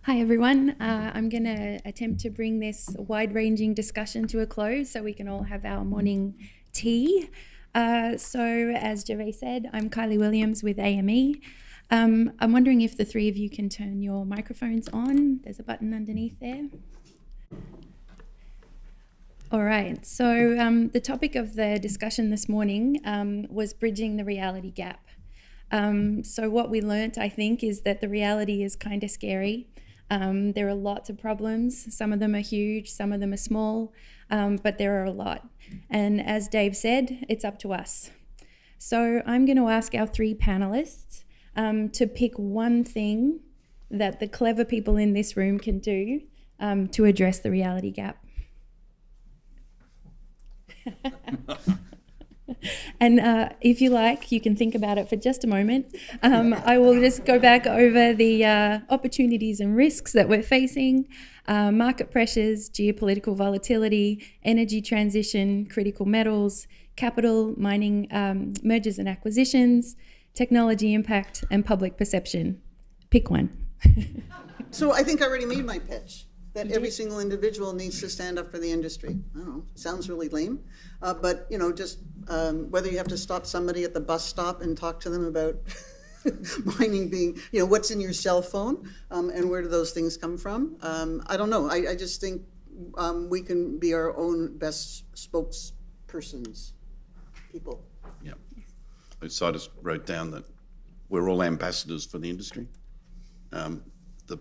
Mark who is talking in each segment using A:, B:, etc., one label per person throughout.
A: Hi everyone. I'm going to attempt to bring this wide-ranging discussion to a close so we can all have our morning tea. So as Gervais said, I'm Kylie Williams with AME. I'm wondering if the three of you can turn your microphones on. There's a button underneath there. All right, so the topic of the discussion this morning was bridging the reality gap. So what we learnt, I think, is that the reality is kind of scary. There are lots of problems. Some of them are huge, some of them are small, but there are a lot. And as Dave said, it's up to us. So I'm going to ask our three panelists to pick one thing that the clever people in this room can do to address the reality gap. And if you like, you can think about it for just a moment. I will just go back over the opportunities and risks that we're facing, market pressures, geopolitical volatility, energy transition, critical metals, capital, mining, mergers and acquisitions, technology impact, and public perception. Pick one.
B: So I think I already made my pitch, that every single individual needs to stand up for the industry. I don't know, sounds really lame, but just whether you have to stop somebody at the bus stop and talk to them about mining being, what's in your cell phone, and where do those things come from? I don't know. I just think we can be our own best spokespersons, people.
C: Yeah. So I just wrote down that we're all ambassadors for the industry. The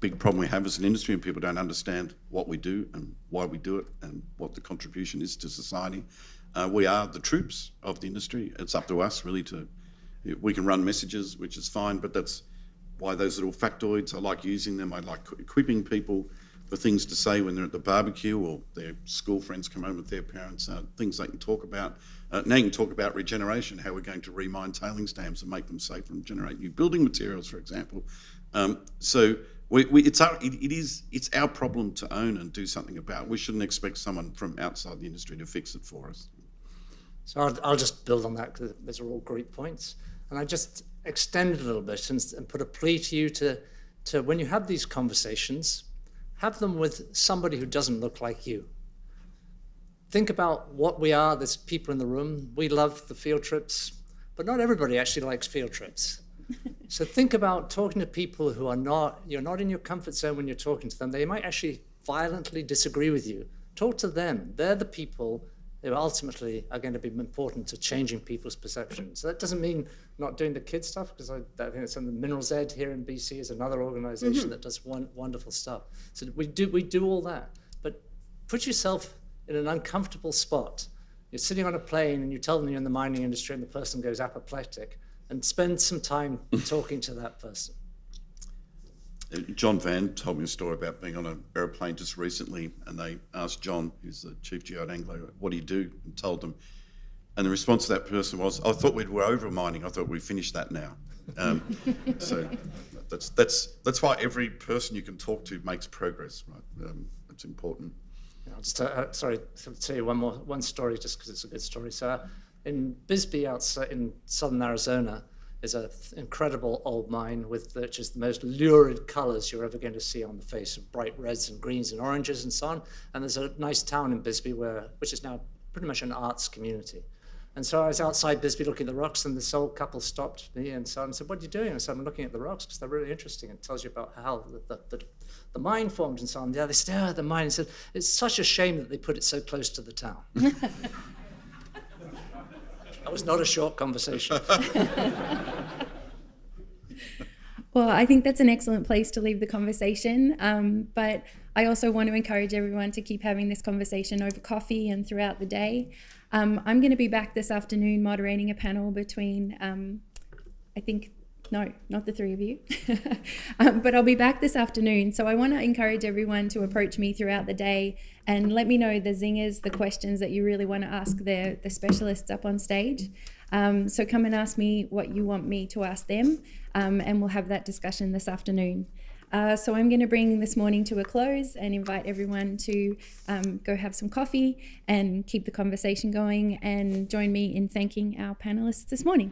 C: big problem we have as an industry, and people don't understand what we do and why we do it and what the contribution is to society. We are the troops of the industry. It's up to us really we can run messages, which is fine, but that's why those little factoids, I like using them. I like equipping people for things to say when they're at the barbecue or their school friends come home with their parents, things they can talk about. Now you can talk about regeneration, how we're going to remine tailings dams and make them safer and generate new building materials, for example. So it's our problem to own and do something about. We shouldn't expect someone from outside the industry to fix it for us.
D: So I'll just build on that because those are all great points. And I just extend it a little bit and put a plea to you to when you have these conversations, have them with somebody who doesn't look like you. Think about what we are. There's people in the room. We love the field trips, but not everybody actually likes field trips. So think about talking to people who you're not in your comfort zone when you're talking to them. They might actually violently disagree with you. Talk to them. They're the people who ultimately are going to be important to changing people's perceptions. So that doesn't mean not doing the kids stuff, because I think it's on the Minerals Ed here in BC is another organization that does wonderful stuff. So we do all that, but put yourself in an uncomfortable spot. You're sitting on a plane and you tell them you're in the mining industry and the person goes apoplectic, and spend some time talking to that person.
C: John Van told me a story about being on an aeroplane just recently, and they asked John, who's the chief geode angler, what do you do? And told them. And the response to that person was, I thought we're over mining. I thought we'd finished that now. So that's why every person you can talk to makes progress, right? It's important.
D: I'll just sorry to tell you one story, just because it's a good story. So in Bisbee, outside in southern Arizona, is an incredible old mine with just the most lurid colors you're ever going to see on the face, of bright reds and greens and oranges and so on. And there's a nice town in Bisbee which is now pretty much an arts community. And so I was outside Bisbee looking at the rocks, and this old couple stopped me and so on and said, "What are you doing?" I said, "I'm looking at the rocks because they're really interesting. It tells you about how the mine formed and so on." Yeah, they stared at the mine and said, "It's such a shame that they put it so close to the town." That was not a short conversation.
A: Well, I think that's an excellent place to leave the conversation, but I also want to encourage everyone to keep having this conversation over coffee and throughout the day. I'm going to be back this afternoon moderating a panel between, not the three of you, but I'll be back this afternoon. So I want to encourage everyone to approach me throughout the day and let me know the zingers, the questions that you really want to ask the specialists up on stage. So come and ask me what you want me to ask them, and we'll have that discussion this afternoon. So I'm going to bring this morning to a close and invite everyone to go have some coffee and keep the conversation going, and join me in thanking our panelists this morning.